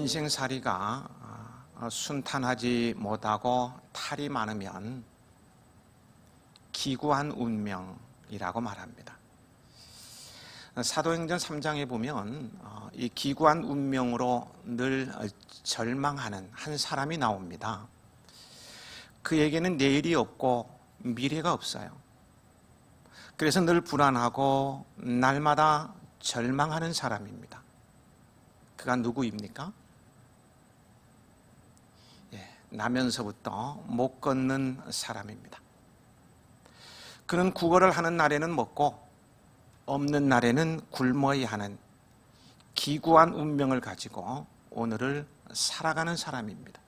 인생살이가 순탄하지 못하고 탈이 많으면 기구한 운명이라고 말합니다. 사도행전 3장에 보면 이 기구한 운명으로 늘 절망하는 한 사람이 나옵니다. 그에게는 내일이 없고 미래가 없어요. 그래서 늘 불안하고 날마다 절망하는 사람입니다. 그가 누구입니까? 나면서부터 못 걷는 사람입니다. 그는 구걸을 하는 날에는 먹고 없는 날에는 굶어야 하는 기구한 운명을 가지고 오늘을 살아가는 사람입니다.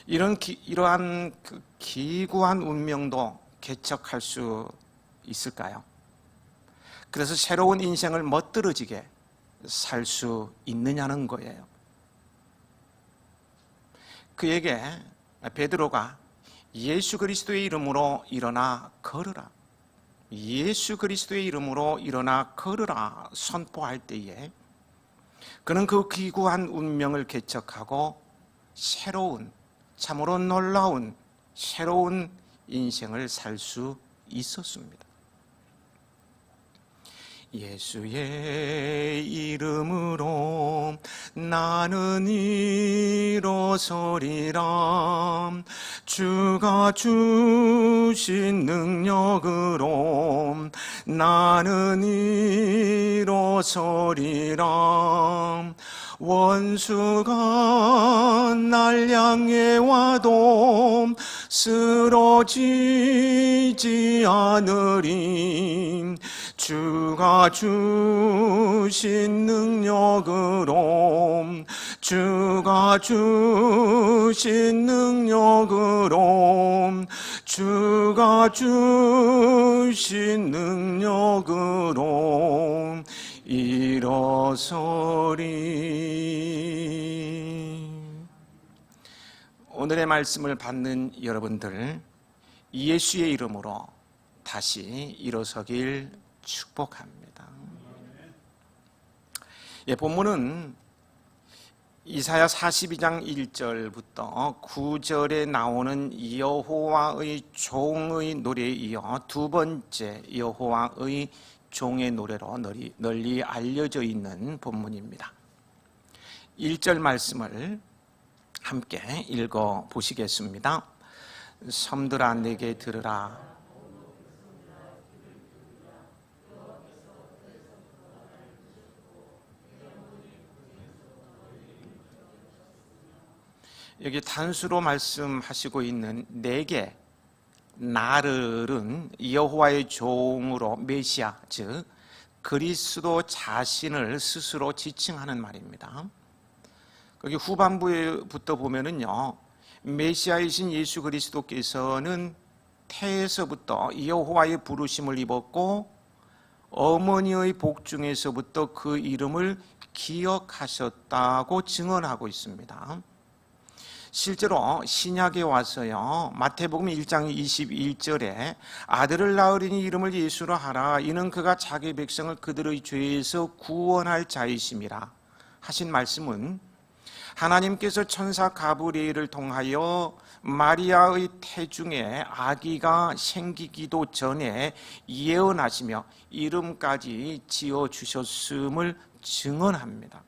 이러한 기구한 운명도 개척할 수 있을까요? 그래서 새로운 인생을 멋들어지게 살 수 있느냐는 거예요. 그에게 베드로가 예수 그리스도의 이름으로 일어나 걸으라, 예수 그리스도의 이름으로 일어나 걸으라 선포할 때에 그는 그 기구한 운명을 개척하고 새로운, 참으로 놀라운 새로운 인생을 살 수 있었습니다. 예수의 이름으로 나는 일어서리라, 주가 주신 능력으로 나는 일어서리라. 원수가 날 향해 와도 쓰러지지 않으리, 주가 주신 능력으로, 주가 주신 능력으로, 주가 주신 능력으로 일어서리. 오늘의 말씀을 받는 여러분들, 예수의 이름으로 다시 일어서길 축복합니다. 본문은 이사야 42장 1절부터 9절에 나오는 여호와의 종의 노래에 이어 두 번째 여호와의 종의 노래로 널리 알려져 있는 본문입니다. 1절 말씀을 함께 읽어 보시겠습니다. 섬들아 내게 들으라, 여기 단수로 말씀하시고 있는 내게, 나를은 여호와의 종으로 메시아, 즉 그리스도 자신을 스스로 지칭하는 말입니다. 거기 후반부부터 보면은요, 메시아이신 예수 그리스도께서는 태에서부터 여호와의 부르심을 입었고 어머니의 복 중에서부터 그 이름을 기억하셨다고 증언하고 있습니다. 실제로 신약에 와서요, 마태복음 1장 21절에 아들을 낳으리니 이름을 예수로 하라, 이는 그가 자기 백성을 그들의 죄에서 구원할 자이심이라 하신 말씀은 하나님께서 천사 가브리엘을 통하여 마리아의 태중에 아기가 생기기도 전에 예언하시며 이름까지 지어주셨음을 증언합니다.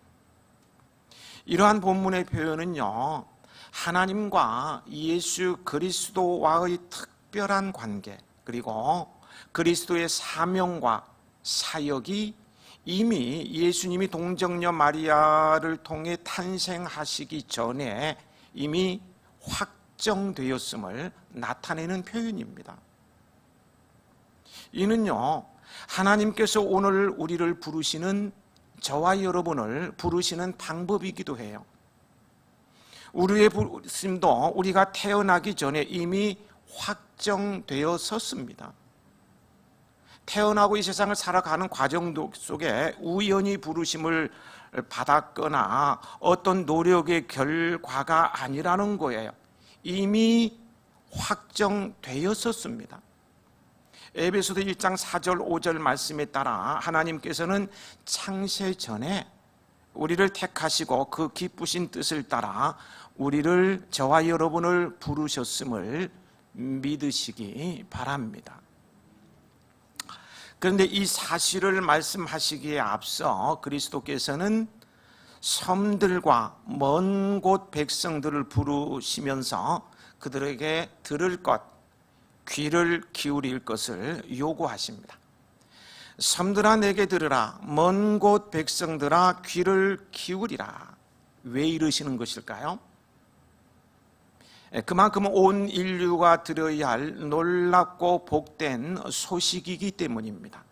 이러한 본문의 표현은요, 하나님과 예수 그리스도와의 특별한 관계, 그리고 그리스도의 사명과 사역이 이미 예수님이 동정녀 마리아를 통해 탄생하시기 전에 이미 확정되었음을 나타내는 표현입니다. 이는요, 하나님께서 오늘 우리를 부르시는, 저와 여러분을 부르시는 방법이기도 해요. 우리의 부르심도 우리가 태어나기 전에 이미 확정되었었습니다. 태어나고 이 세상을 살아가는 과정 속에 우연히 부르심을 받았거나 어떤 노력의 결과가 아니라는 거예요. 이미 확정되었었습니다. 에베소서 1장 4절 5절 말씀에 따라 하나님께서는 창세 전에 우리를 택하시고 그 기쁘신 뜻을 따라 우리를, 저와 여러분을 부르셨음을 믿으시기 바랍니다. 그런데 이 사실을 말씀하시기에 앞서 그리스도께서는 섬들과 먼 곳 백성들을 부르시면서 그들에게 들을 것, 귀를 기울일 것을 요구하십니다. 섬들아 내게 들으라, 먼 곳 백성들아 귀를 기울이라. 왜 이러시는 것일까요? 그만큼 온 인류가 들어야 할 놀랍고 복된 소식이기 때문입니다.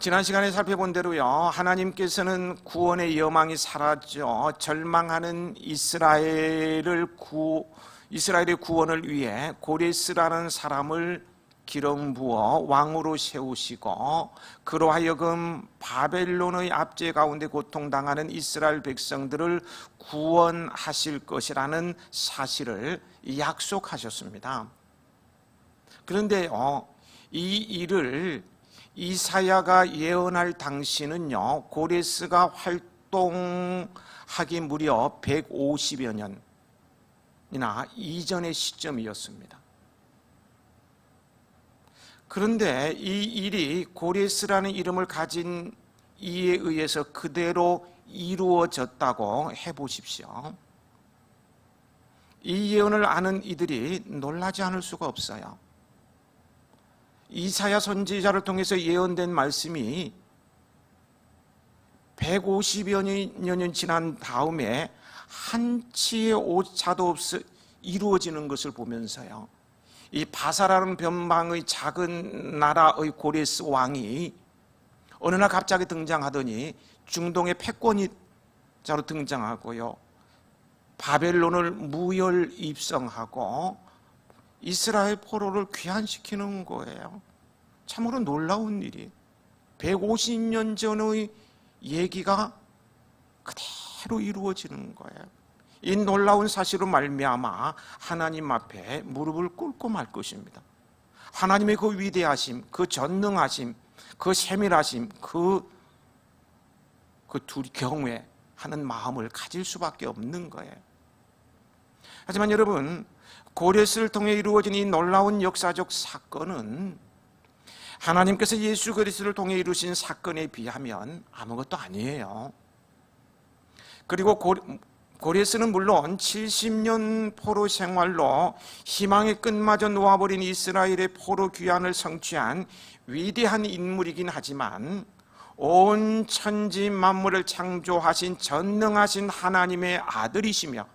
지난 시간에 살펴본 대로요, 하나님께서는 구원의 여망이 사라져 절망하는 이스라엘의 구원을 위해 고레스라는 사람을 기름 부어 왕으로 세우시고 그로 하여금 바벨론의 압제 가운데 고통당하는 이스라엘 백성들을 구원하실 것이라는 사실을 약속하셨습니다. 그런데요, 이 일을 이사야가 예언할 당시는요, 고레스가 활동하기 무려 150여 년이나 이전의 시점이었습니다. 그런데 이 일이 고레스라는 이름을 가진 이에 의해서 그대로 이루어졌다고 해보십시오. 이 예언을 아는 이들이 놀라지 않을 수가 없어요. 이사야 선지자를 통해서 예언된 말씀이 150여 년이 지난 다음에 한치의 오차도 없이 이루어지는 것을 보면서요, 이 바사라는 변방의 작은 나라의 고레스 왕이 어느 날 갑자기 등장하더니 중동의 패권자로 등장하고요, 바벨론을 무혈 입성하고 이스라엘 포로를 귀환시키는 거예요. 참으로 놀라운 일이 150년 전의 얘기가 그대로 이루어지는 거예요. 이 놀라운 사실로 말미암아 하나님 앞에 무릎을 꿇고 말 것입니다. 하나님의 그 위대하심, 그 전능하심, 그 세밀하심, 그 둘이 경외하는 마음을 가질 수밖에 없는 거예요. 하지만 여러분, 고레스를 통해 이루어진 이 놀라운 역사적 사건은 하나님께서 예수 그리스도를 통해 이루신 사건에 비하면 아무것도 아니에요. 그리고 고레스는 물론 70년 포로 생활로 희망의 끝마저 놓아버린 이스라엘의 포로 귀환을 성취한 위대한 인물이긴 하지만 온 천지 만물을 창조하신 전능하신 하나님의 아들이시며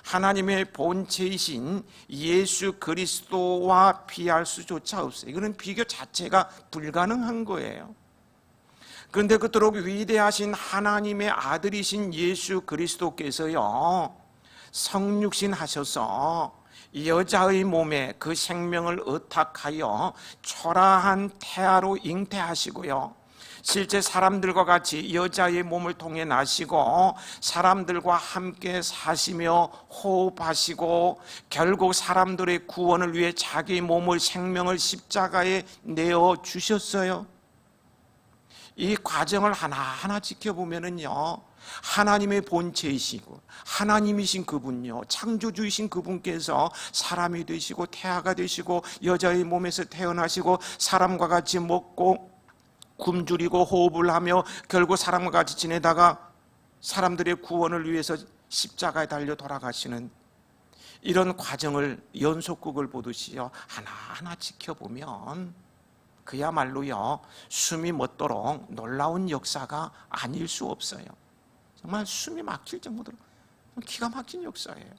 하나님의 본체이신 예수 그리스도와 비할 수조차 없어요. 이거는 비교 자체가 불가능한 거예요. 그런데 그토록 위대하신 하나님의 아들이신 예수 그리스도께서요, 성육신 하셔서 여자의 몸에 그 생명을 의탁하여 초라한 태아로 잉태하시고요, 실제 사람들과 같이 여자의 몸을 통해 나시고 사람들과 함께 사시며 호흡하시고 결국 사람들의 구원을 위해 자기 몸을, 생명을 십자가에 내어 주셨어요. 이 과정을 하나하나 지켜보면은요, 하나님의 본체이시고 하나님이신 그분요, 창조주이신 그분께서 사람이 되시고 태아가 되시고 여자의 몸에서 태어나시고 사람과 같이 먹고 굶주리고 호흡을 하며 결국 사람과 같이 지내다가 사람들의 구원을 위해서 십자가에 달려 돌아가시는 이런 과정을 연속극을 보듯이요, 하나하나 지켜보면 그야말로요, 숨이 멎도록 놀라운 역사가 아닐 수 없어요. 정말 숨이 막힐 정도로 기가 막힌 역사예요.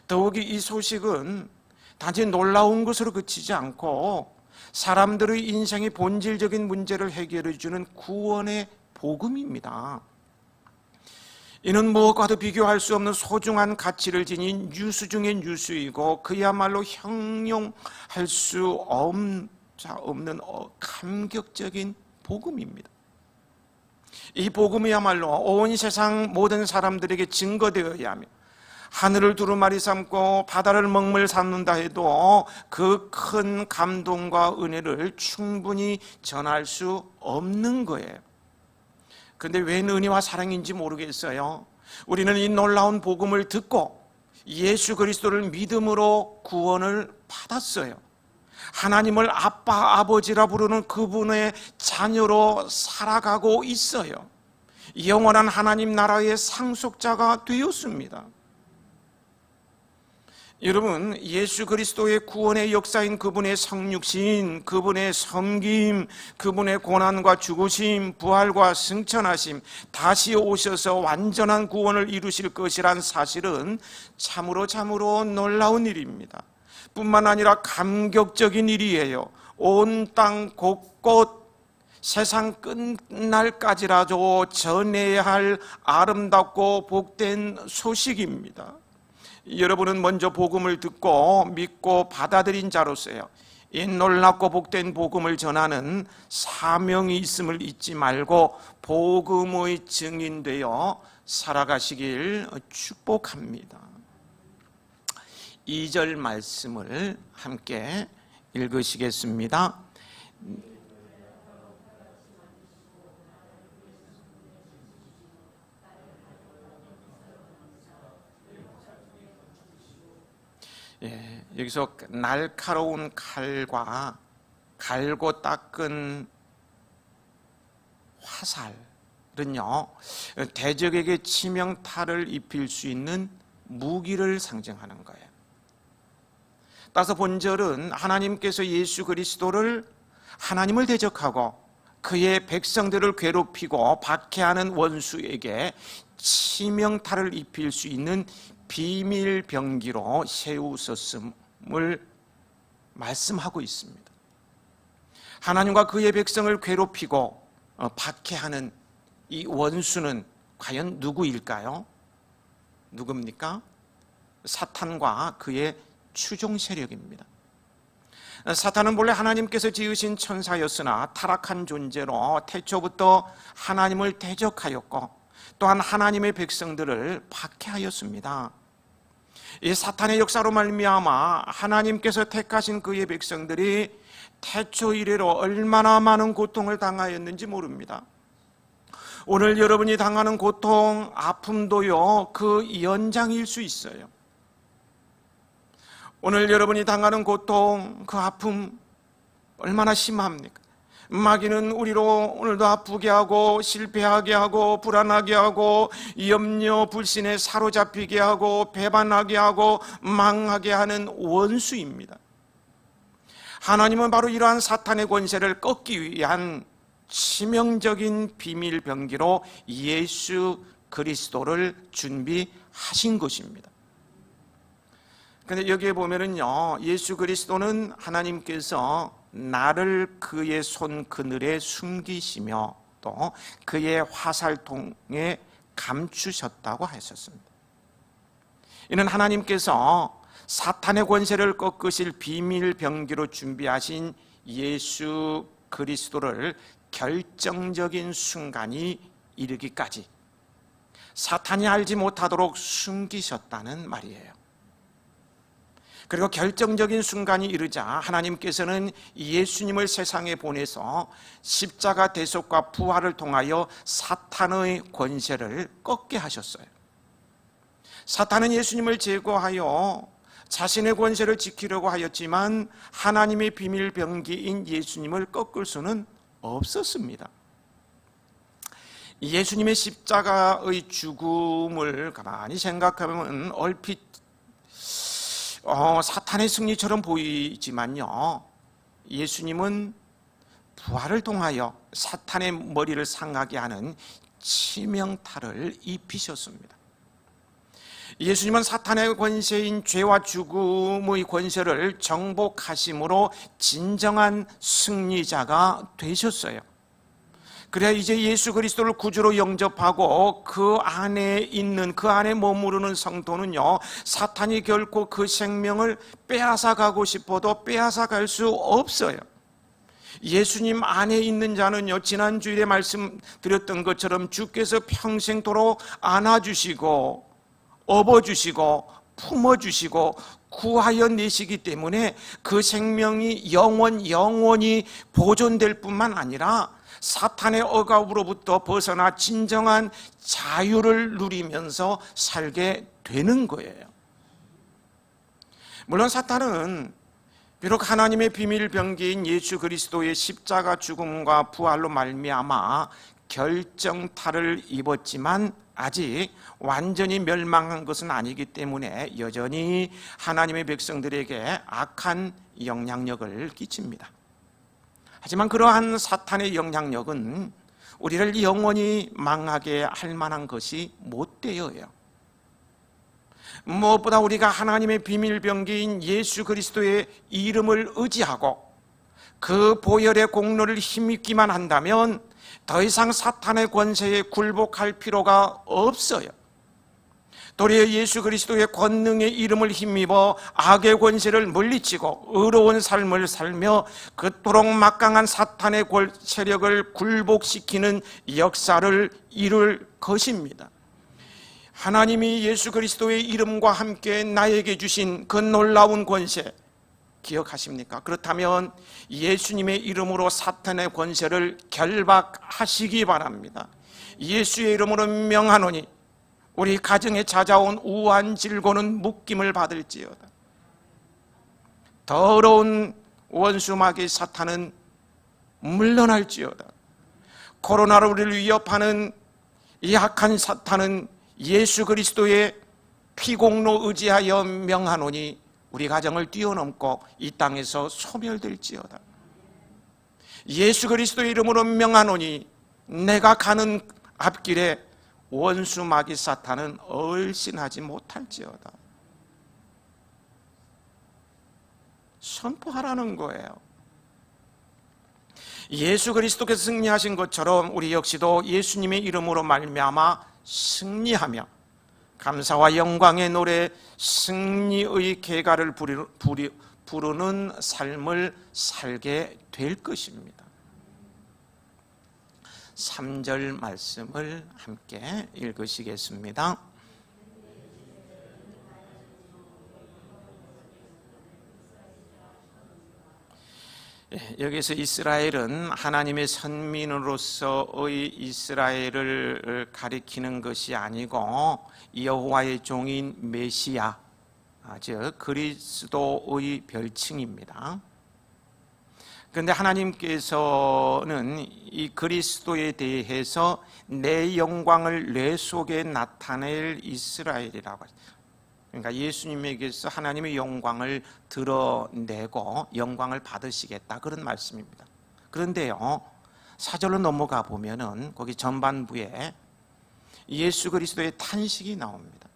더욱이 이 소식은 단지 놀라운 것으로 그치지 않고 사람들의 인생의 본질적인 문제를 해결해 주는 구원의 복음입니다. 이는 무엇과도 비교할 수 없는 소중한 가치를 지닌 뉴스 중의 뉴스이고 그야말로 형용할 수 없는 감격적인 복음입니다. 이 복음이야말로 온 세상 모든 사람들에게 증거되어야 하며 하늘을 두루마리 삼고 바다를 먹물 삼는다 해도 그 큰 감동과 은혜를 충분히 전할 수 없는 거예요. 그런데 왜 은혜와 사랑인지 모르겠어요. 우리는 이 놀라운 복음을 듣고 예수 그리스도를 믿음으로 구원을 받았어요. 하나님을 아빠, 아버지라 부르는 그분의 자녀로 살아가고 있어요. 영원한 하나님 나라의 상속자가 되었습니다. 여러분, 예수 그리스도의 구원의 역사인 그분의 성육신, 그분의 섬김, 그분의 고난과 죽으심, 부활과 승천하심, 다시 오셔서 완전한 구원을 이루실 것이란 사실은 참으로 놀라운 일입니다. 뿐만 아니라 감격적인 일이에요. 온 땅 곳곳 세상 끝날까지라도 전해야 할 아름답고 복된 소식입니다. 여러분은 먼저 복음을 듣고 믿고 받아들인 자로서요, 이 놀랍고 복된 복음을 전하는 사명이 있음을 잊지 말고 복음의 증인되어 살아가시길 축복합니다. 2절 말씀을 함께 읽으시겠습니다. 여기서 날카로운 칼과 갈고 닦은 화살은요, 대적에게 치명타를 입힐 수 있는 무기를 상징하는 거예요. 따라서 본절은 하나님께서 예수 그리스도를 하나님을 대적하고 그의 백성들을 괴롭히고 박해하는 원수에게 치명타를 입힐 수 있는 비밀병기로 세우셨음을 말씀하고 있습니다. 하나님과 그의 백성을 괴롭히고 박해하는 이 원수는 과연 누구일까요? 누굽니까? 사탄과 그의 추종 세력입니다. 사탄은 본래 하나님께서 지으신 천사였으나 타락한 존재로 태초부터 하나님을 대적하였고 또한 하나님의 백성들을 박해하였습니다. 이 사탄의 역사로 말미암아 하나님께서 택하신 그의 백성들이 태초 이래로 얼마나 많은 고통을 당하였는지 모릅니다. 오늘 여러분이 당하는 고통, 아픔도요, 그 연장일 수 있어요. 오늘 여러분이 당하는 고통, 그 아픔 얼마나 심합니까? 마귀는 우리로 오늘도 아프게 하고 실패하게 하고 불안하게 하고 염려 불신에 사로잡히게 하고 배반하게 하고 망하게 하는 원수입니다. 하나님은 바로 이러한 사탄의 권세를 꺾기 위한 치명적인 비밀병기로 예수 그리스도를 준비하신 것입니다. 그런데 여기에 보면은요, 예수 그리스도는 하나님께서 나를 그의 손 그늘에 숨기시며 또 그의 화살통에 감추셨다고 하셨습니다. 이는 하나님께서 사탄의 권세를 꺾으실 비밀병기로 준비하신 예수 그리스도를 결정적인 순간이 이르기까지 사탄이 알지 못하도록 숨기셨다는 말이에요. 그리고 결정적인 순간이 이르자 하나님께서는 예수님을 세상에 보내서 십자가 대속과 부활을 통하여 사탄의 권세를 꺾게 하셨어요. 사탄은 예수님을 제거하여 자신의 권세를 지키려고 하였지만 하나님의 비밀병기인 예수님을 꺾을 수는 없었습니다. 예수님의 십자가의 죽음을 가만히 생각하면 얼핏 사탄의 승리처럼 보이지만요, 예수님은 부활을 통하여 사탄의 머리를 상하게 하는 치명타를 입히셨습니다. 예수님은 사탄의 권세인 죄와 죽음의 권세를 정복하심으로 진정한 승리자가 되셨어요. 그래야 이제 예수 그리스도를 구주로 영접하고 그 안에 있는, 그 안에 머무르는 성도는요, 사탄이 결코 그 생명을 빼앗아 가고 싶어도 빼앗아 갈 수 없어요. 예수님 안에 있는 자는요, 지난주일에 말씀드렸던 것처럼 주께서 평생토록 안아주시고 업어주시고 품어주시고 구하여 내시기 때문에 그 생명이 영원히 보존될 뿐만 아니라 사탄의 억압으로부터 벗어나 진정한 자유를 누리면서 살게 되는 거예요. 물론 사탄은 비록 하나님의 비밀 병기인 예수 그리스도의 십자가 죽음과 부활로 말미암아 결정타를 입었지만 아직 완전히 멸망한 것은 아니기 때문에 여전히 하나님의 백성들에게 악한 영향력을 끼칩니다. 하지만 그러한 사탄의 영향력은 우리를 영원히 망하게 할 만한 것이 못 되어요. 무엇보다 우리가 하나님의 비밀병기인 예수 그리스도의 이름을 의지하고 그 보혈의 공로를 힘입기만 한다면 더 이상 사탄의 권세에 굴복할 필요가 없어요. 도리어 예수 그리스도의 권능의 이름을 힘입어 악의 권세를 물리치고 의로운 삶을 살며 그토록 막강한 사탄의 세력을 굴복시키는 역사를 이룰 것입니다. 하나님이 예수 그리스도의 이름과 함께 나에게 주신 그 놀라운 권세 기억하십니까? 그렇다면 예수님의 이름으로 사탄의 권세를 결박하시기 바랍니다. 예수의 이름으로 명하노니 우리 가정에 찾아온 우한 질고는 묶임을 받을지어다. 더러운 원수 마귀 사탄은 물러날지어다. 코로나로 우리를 위협하는 이 악한 사탄은 예수 그리스도의 피공로 의지하여 명하노니 우리 가정을 뛰어넘고 이 땅에서 소멸될지어다. 예수 그리스도의 이름으로 명하노니 내가 가는 앞길에 원수 마귀 사탄은 얼씬하지 못할지어다. 선포하라는 거예요. 예수 그리스도께서 승리하신 것처럼 우리 역시도 예수님의 이름으로 말미암아 승리하며 감사와 영광의 노래, 승리의 계가를 부르는 삶을 살게 될 것입니다. 3절 말씀을 함께 읽으시겠습니다. 여기서 이스라엘은 하나님의 선민으로서의 이스라엘을 가리키는 것이 아니고 여호와의 종인 메시아, 즉 그리스도의 별칭입니다. 그런데 하나님께서는 이 그리스도에 대해서 내 영광을 내 속에 나타낼 이스라엘이라고 하죠. 그러니까 예수님에게서 하나님의 영광을 드러내고 영광을 받으시겠다, 그런 말씀입니다. 그런데요, 4절로 넘어가 보면은 거기 전반부에 예수 그리스도의 탄식이 나옵니다.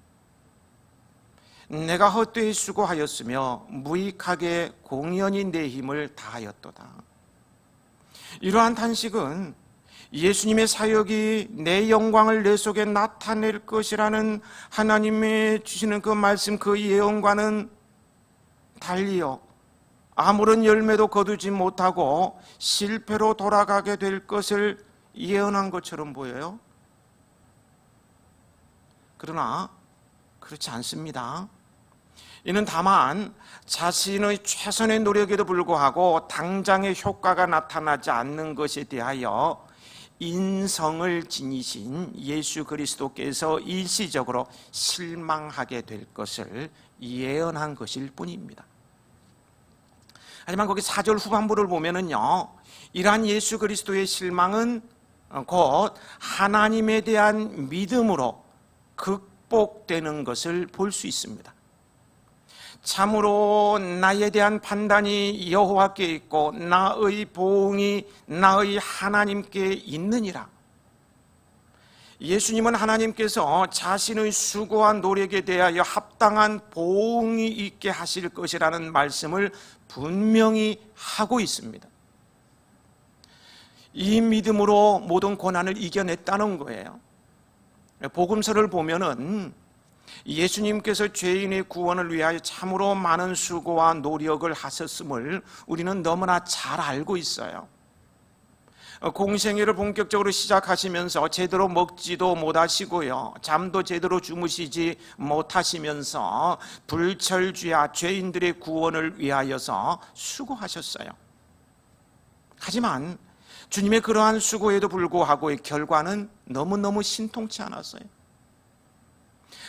내가 헛되이 수고하였으며 무익하게 공연히 내 힘을 다하였도다. 이러한 탄식은 예수님의 사역이 내 영광을 내 속에 나타낼 것이라는 하나님의 주시는 그 말씀, 그 예언과는 달리요 아무런 열매도 거두지 못하고 실패로 돌아가게 될 것을 예언한 것처럼 보여요. 그러나 그렇지 않습니다. 이는 다만 자신의 최선의 노력에도 불구하고 당장의 효과가 나타나지 않는 것에 대하여 인성을 지니신 예수 그리스도께서 일시적으로 실망하게 될 것을 예언한 것일 뿐입니다. 하지만 거기 4절 후반부를 보면은요, 이러한 예수 그리스도의 실망은 곧 하나님에 대한 믿음으로 극복되는 것을 볼 수 있습니다. 참으로 나에 대한 판단이 여호와께 있고 나의 보응이 나의 하나님께 있느니라. 예수님은 하나님께서 자신의 수고와 노력에 대하여 합당한 보응이 있게 하실 것이라는 말씀을 분명히 하고 있습니다. 이 믿음으로 모든 고난을 이겨냈다는 거예요. 복음서를 보면은 예수님께서 죄인의 구원을 위하여 참으로 많은 수고와 노력을 하셨음을 우리는 너무나 잘 알고 있어요. 공생애를 본격적으로 시작하시면서 제대로 먹지도 못하시고요, 잠도 제대로 주무시지 못하시면서 불철주야 죄인들의 구원을 위하여서 수고하셨어요. 하지만 주님의 그러한 수고에도 불구하고 의 결과는 너무너무 신통치 않았어요.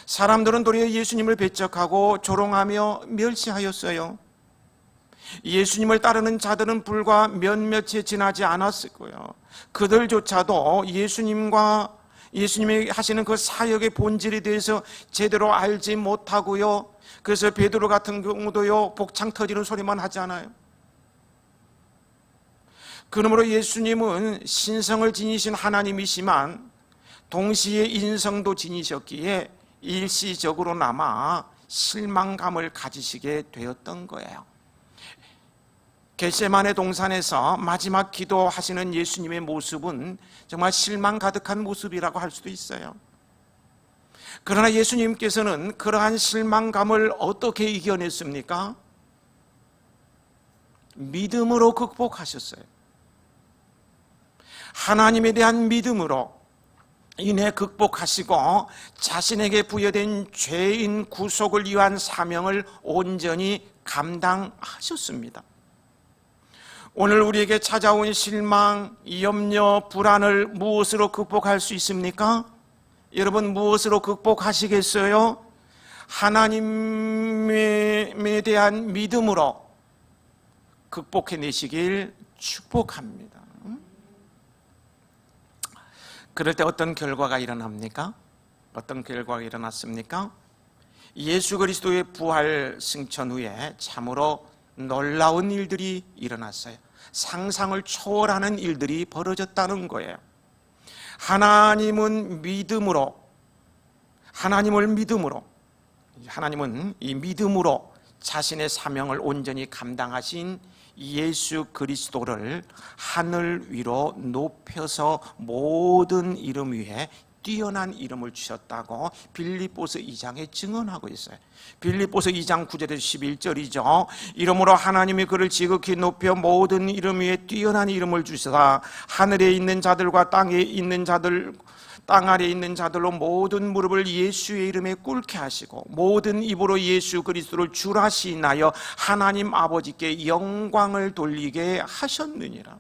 사람들은 도리어 예수님을 배척하고 조롱하며 멸시하였어요. 예수님을 따르는 자들은 불과 몇몇이 지나지 않았을 거예요. 그들조차도 예수님이 하시는 그 사역의 본질에 대해서 제대로 알지 못하고요. 그래서 베드로 같은 경우도요, 복창 터지는 소리만 하지 않아요. 그러므로 예수님은 신성을 지니신 하나님이시만 동시에 인성도 지니셨기에 일시적으로나마 실망감을 가지시게 되었던 거예요. 겟세마네 동산에서 마지막 기도하시는 예수님의 모습은 정말 실망 가득한 모습이라고 할 수도 있어요. 그러나 예수님께서는 그러한 실망감을 어떻게 이겨냈습니까? 믿음으로 극복하셨어요. 하나님에 대한 믿음으로 인해 극복하시고 자신에게 부여된 죄인 구속을 위한 사명을 온전히 감당하셨습니다. 오늘 우리에게 찾아온 실망, 염려, 불안을 무엇으로 극복할 수 있습니까? 여러분, 무엇으로 극복하시겠어요? 하나님에 대한 믿음으로 극복해내시길 축복합니다. 그럴 때 어떤 결과가 일어납니까? 어떤 결과가 일어났습니까? 예수 그리스도의 부활 승천 후에 참으로 놀라운 일들이 일어났어요. 상상을 초월하는 일들이 벌어졌다는 거예요. 하나님은 이 믿음으로 자신의 사명을 온전히 감당하신 예수 그리스도를 하늘 위로 높여서 모든 이름 위에 뛰어난 이름을 주셨다고 빌립보서 2장에 증언하고 있어요. 빌립보서 2장 9절에서 11절이죠. 이러므로 하나님이 그를 지극히 높여 모든 이름 위에 뛰어난 이름을 주시사 하늘에 있는 자들과 땅에 있는 자들, 땅 아래에 있는 자들로 모든 무릎을 예수의 이름에 꿇게 하시고 모든 입으로 예수 그리스도를 주라 시인하여 하나님 아버지께 영광을 돌리게 하셨느니라.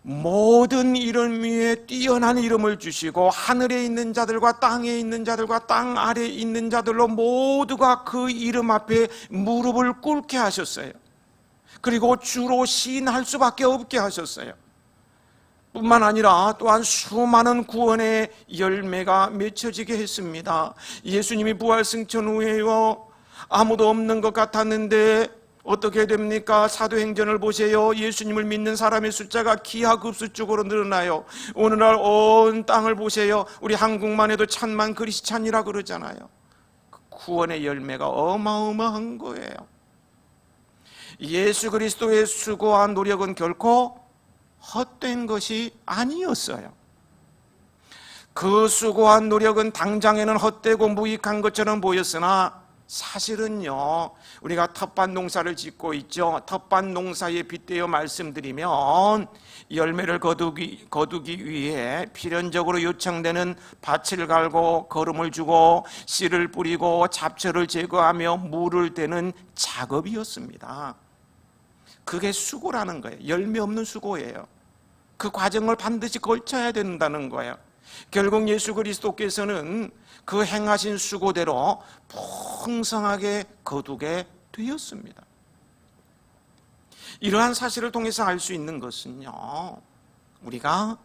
모든 이름 위에 뛰어난 이름을 주시고 하늘에 있는 자들과 땅에 있는 자들과 땅 아래에 있는 자들로 모두가 그 이름 앞에 무릎을 꿇게 하셨어요. 그리고 주로 시인할 수밖에 없게 하셨어요. 뿐만 아니라 또한 수많은 구원의 열매가 맺혀지게 했습니다. 예수님이 부활 승천 후에요, 아무도 없는 것 같았는데 어떻게 됩니까? 사도행전을 보세요. 예수님을 믿는 사람의 숫자가 기하급수적으로 늘어나요. 오늘날 온 땅을 보세요. 우리 한국만 해도 1000만 그리스찬이라 그러잖아요. 구원의 열매가 어마어마한 거예요. 예수 그리스도의 수고와 노력은 결코 헛된 것이 아니었어요. 그 수고와 노력은 당장에는 헛되고 무익한 것처럼 보였으나 사실은요, 우리가 텃밭 농사를 짓고 있죠. 텃밭 농사에 빗대어 말씀드리면 열매를 거두기 위해 필연적으로 요청되는 밭을 갈고 거름을 주고 씨를 뿌리고 잡초를 제거하며 물을 대는 작업이었습니다. 그게 수고라는 거예요. 열매 없는 수고예요. 그 과정을 반드시 거쳐야 된다는 거예요. 결국 예수 그리스도께서는 그 행하신 수고대로 풍성하게 거두게 되었습니다. 이러한 사실을 통해서 알 수 있는 것은요, 우리가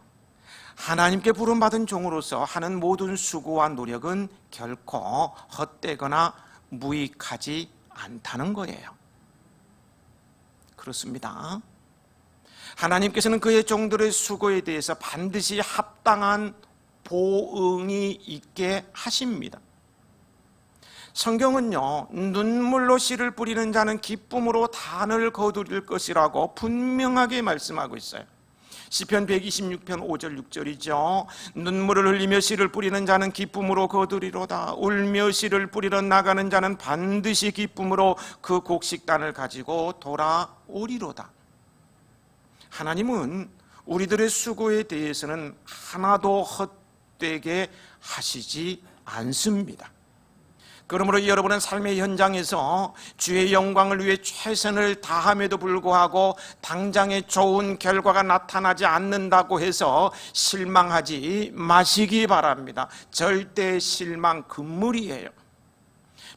하나님께 부름받은 종으로서 하는 모든 수고와 노력은 결코 헛되거나 무익하지 않다는 거예요. 그렇습니다. 하나님께서는 그의 종들의 수고에 대해서 반드시 합당한 보응이 있게 하십니다. 성경은요, 눈물로 씨를 뿌리는 자는 기쁨으로 단을 거두릴 것이라고 분명하게 말씀하고 있어요. 시편 126편 5절 6절이죠. 눈물을 흘리며 씨를 뿌리는 자는 기쁨으로 거두리로다. 울며 씨를 뿌리러 나가는 자는 반드시 기쁨으로 그 곡식단을 가지고 돌아오리로다. 하나님은 우리들의 수고에 대해서는 하나도 헛되게 하시지 않습니다. 그러므로 여러분은 삶의 현장에서 주의 영광을 위해 최선을 다함에도 불구하고 당장에 좋은 결과가 나타나지 않는다고 해서 실망하지 마시기 바랍니다. 절대 실망 금물이에요.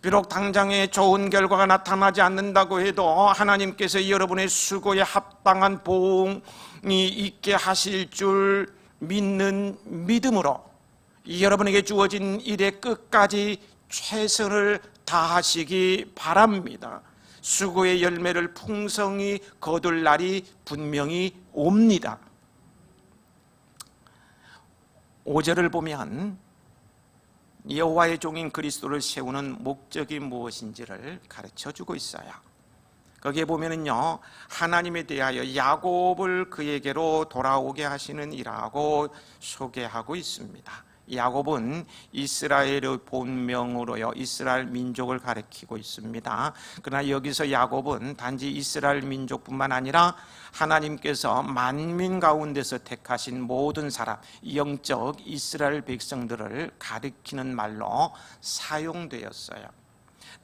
비록 당장에 좋은 결과가 나타나지 않는다고 해도 하나님께서 여러분의 수고에 합당한 보응이 있게 하실 줄 믿는 믿음으로 여러분에게 주어진 일에 끝까지 최선을 다하시기 바랍니다. 수고의 열매를 풍성히 거둘 날이 분명히 옵니다. 5절을 보면 여호와의 종인 그리스도를 세우는 목적이 무엇인지를 가르쳐주고 있어요. 거기에 보면은요, 하나님에 대하여 야곱을 그에게로 돌아오게 하시는 이라고 소개하고 있습니다. 야곱은 이스라엘의 본명으로요, 이스라엘 민족을 가리키고 있습니다. 그러나 여기서 야곱은 단지 이스라엘 민족뿐만 아니라 하나님께서 만민 가운데서 택하신 모든 사람, 영적 이스라엘 백성들을 가리키는 말로 사용되었어요.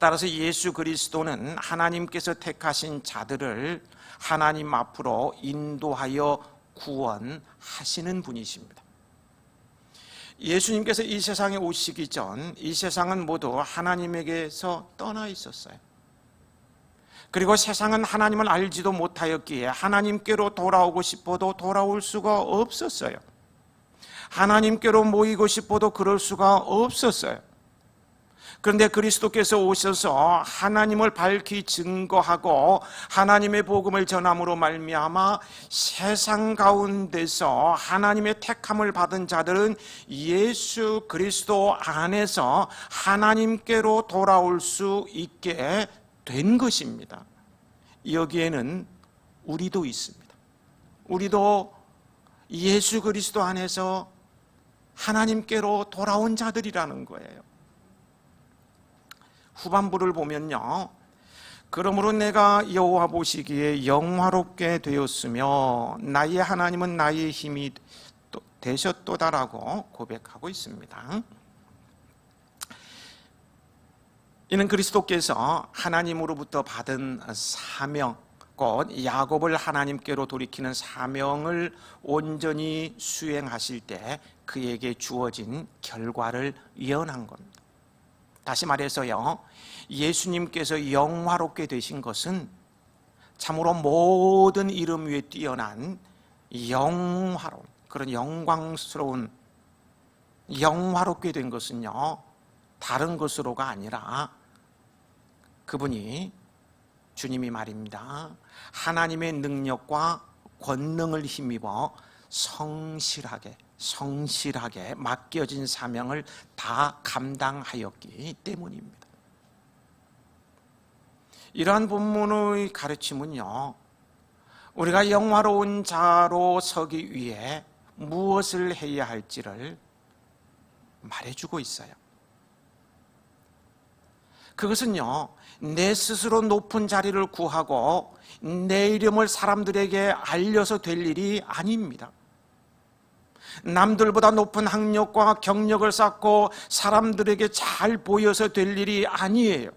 따라서 예수 그리스도는 하나님께서 택하신 자들을 하나님 앞으로 인도하여 구원하시는 분이십니다. 예수님께서 이 세상에 오시기 전 이 세상은 모두 하나님에게서 떠나 있었어요. 그리고 세상은 하나님을 알지도 못하였기에 하나님께로 돌아오고 싶어도 돌아올 수가 없었어요. 하나님께로 모이고 싶어도 그럴 수가 없었어요. 그런데 그리스도께서 오셔서 하나님을 밝히 증거하고 하나님의 복음을 전함으로 말미암아 세상 가운데서 하나님의 택함을 받은 자들은 예수 그리스도 안에서 하나님께로 돌아올 수 있게 된 것입니다. 여기에는 우리도 있습니다. 우리도 예수 그리스도 안에서 하나님께로 돌아온 자들이라는 거예요. 후반부를 보면요, 그러므로 내가 여호와 보시기에 영화롭게 되었으며 나의 하나님은 나의 힘이 되셨도다라고 고백하고 있습니다. 이는 그리스도께서 하나님으로부터 받은 사명, 곧 야곱을 하나님께로 돌이키는 사명을 온전히 수행하실 때 그에게 주어진 결과를 예언한 겁니다. 다시 말해서요, 예수님께서 영화롭게 되신 것은 참으로 모든 이름 위에 뛰어난 영화로운, 그런 영광스러운, 영화롭게 된 것은요, 다른 것으로가 아니라 그분이, 주님이 말입니다, 하나님의 능력과 권능을 힘입어 성실하게 맡겨진 사명을 다 감당하였기 때문입니다. 이러한 본문의 가르침은요, 우리가 영화로운 자로 서기 위해 무엇을 해야 할지를 말해주고 있어요. 그것은요, 내 스스로 높은 자리를 구하고 내 이름을 사람들에게 알려서 될 일이 아닙니다. 남들보다 높은 학력과 경력을 쌓고 사람들에게 잘 보여서 될 일이 아니에요.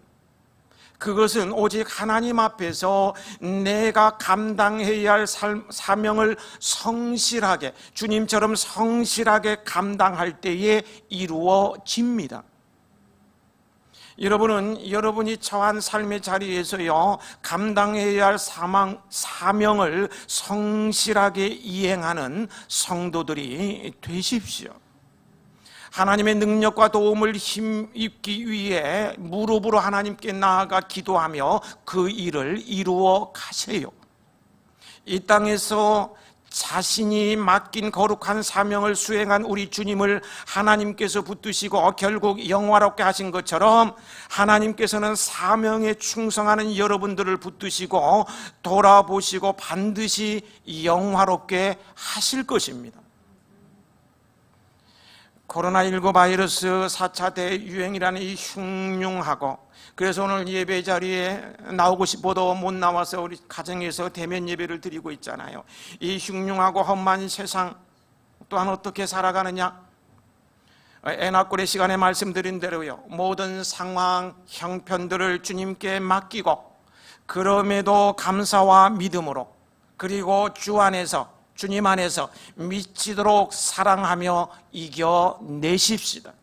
그것은 오직 하나님 앞에서 내가 감당해야 할 사명을 성실하게, 주님처럼 성실하게 감당할 때에 이루어집니다. 여러분은 여러분이 처한 삶의 자리에서요, 감당해야 할 사명을 성실하게 이행하는 성도들이 되십시오. 하나님의 능력과 도움을 힘입기 위해 무릎으로 하나님께 나아가 기도하며 그 일을 이루어 가세요. 이 땅에서 자신이 맡긴 거룩한 사명을 수행한 우리 주님을 하나님께서 붙드시고 결국 영화롭게 하신 것처럼 하나님께서는 사명에 충성하는 여러분들을 붙드시고 돌아보시고 반드시 영화롭게 하실 것입니다. 코로나19 바이러스 4차 대유행이라는 이 흉흉하고, 그래서 오늘 예배 자리에 나오고 싶어도 못 나와서 우리 가정에서 대면 예배를 드리고 있잖아요. 이 흉흉하고 험한 세상 또한 어떻게 살아가느냐? 에나꼴의 시간에 말씀드린 대로요, 모든 상황, 형편들을 주님께 맡기고 그럼에도 감사와 믿음으로, 그리고 주 안에서, 주님 안에서 미치도록 사랑하며 이겨내십시다.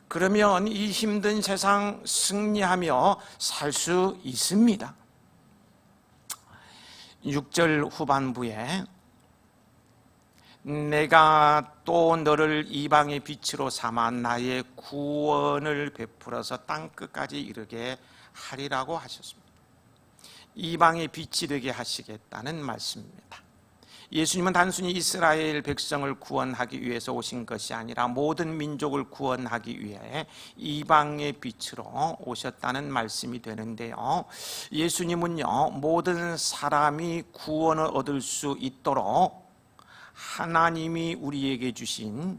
그러면 이 힘든 세상 승리하며 살 수 있습니다. 6절 후반부에 내가 또 너를 이방의 빛으로 삼아 나의 구원을 베풀어서 땅끝까지 이르게 하리라고 하셨습니다. 이방의 빛이 되게 하시겠다는 말씀입니다. 예수님은 단순히 이스라엘 백성을 구원하기 위해서 오신 것이 아니라 모든 민족을 구원하기 위해 이방의 빛으로 오셨다는 말씀이 되는데요, 예수님은요, 모든 사람이 구원을 얻을 수 있도록 하나님이 우리에게 주신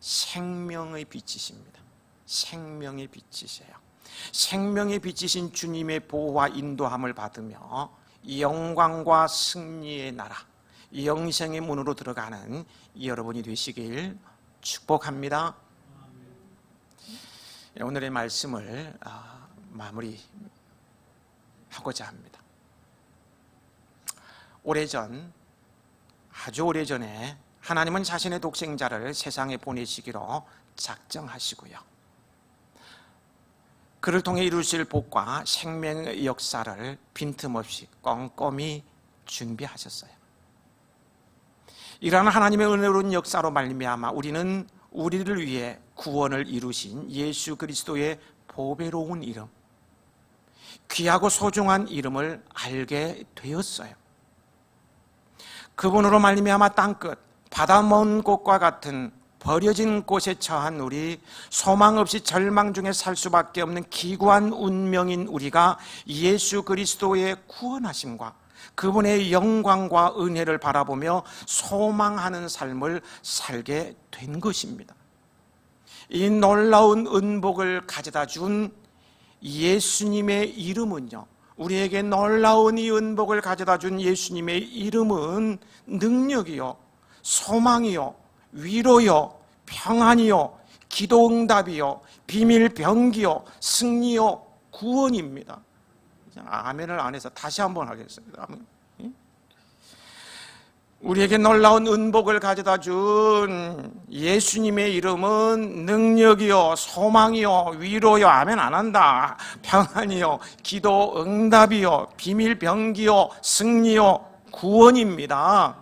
생명의 빛이십니다. 생명의 빛이세요. 생명의 빛이신 주님의 보호와 인도함을 받으며 영광과 승리의 나라, 영생의 문으로 들어가는 여러분이 되시길 축복합니다. 오늘의 말씀을 마무리하고자 합니다. 아주 오래전에 하나님은 자신의 독생자를 세상에 보내시기로 작정하시고요, 그를 통해 이루실 복과 생명의 역사를 빈틈없이 꼼꼼히 준비하셨어요. 이러한 하나님의 은혜로운 역사로 말미암아 우리는 우리를 위해 구원을 이루신 예수 그리스도의 보배로운 이름, 귀하고 소중한 이름을 알게 되었어요. 그분으로 말미암아 땅끝, 바다 먼 곳과 같은 버려진 곳에 처한 우리, 소망 없이 절망 중에 살 수밖에 없는 기구한 운명인 우리가 예수 그리스도의 구원하심과 그분의 영광과 은혜를 바라보며 소망하는 삶을 살게 된 것입니다. 이 놀라운 은복을 가져다 준 예수님의 이름은요, 우리에게 놀라운 이 은복을 가져다 준 예수님의 이름은 능력이요, 소망이요, 위로요, 평안이요, 기도응답이요, 비밀병기요, 승리요, 구원입니다. 아멘을 안 해서 다시 한번 하겠습니다. 우리에게 놀라운 은복을 가져다 준 예수님의 이름은 능력이요, 소망이요, 위로요, 아멘 안 한다, 평안이요, 기도 응답이요, 비밀병기요, 승리요, 구원입니다.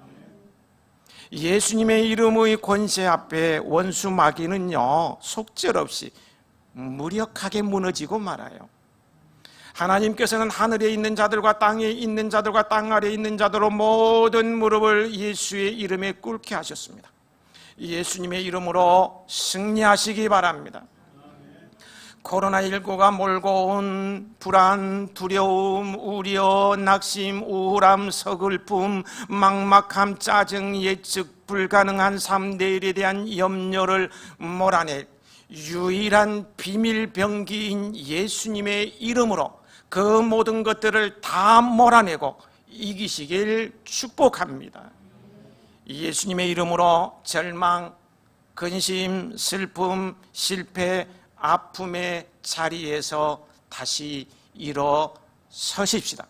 예수님의 이름의 권세 앞에 원수 마귀는요, 속절없이 무력하게 무너지고 말아요. 하나님께서는 하늘에 있는 자들과 땅에 있는 자들과 땅 아래에 있는 자들로 모든 무릎을 예수의 이름에 꿇게 하셨습니다. 예수님의 이름으로 승리하시기 바랍니다. 코로나19가 몰고 온 불안, 두려움, 우려, 낙심, 우울함, 서글픔, 막막함, 짜증, 예측 불가능한 3대1에 대한 염려를 몰아낼 유일한 비밀병기인 예수님의 이름으로 그 모든 것들을 다 몰아내고 이기시길 축복합니다. 예수님의 이름으로 절망, 근심, 슬픔, 실패, 아픔의 자리에서 다시 일어서십시다.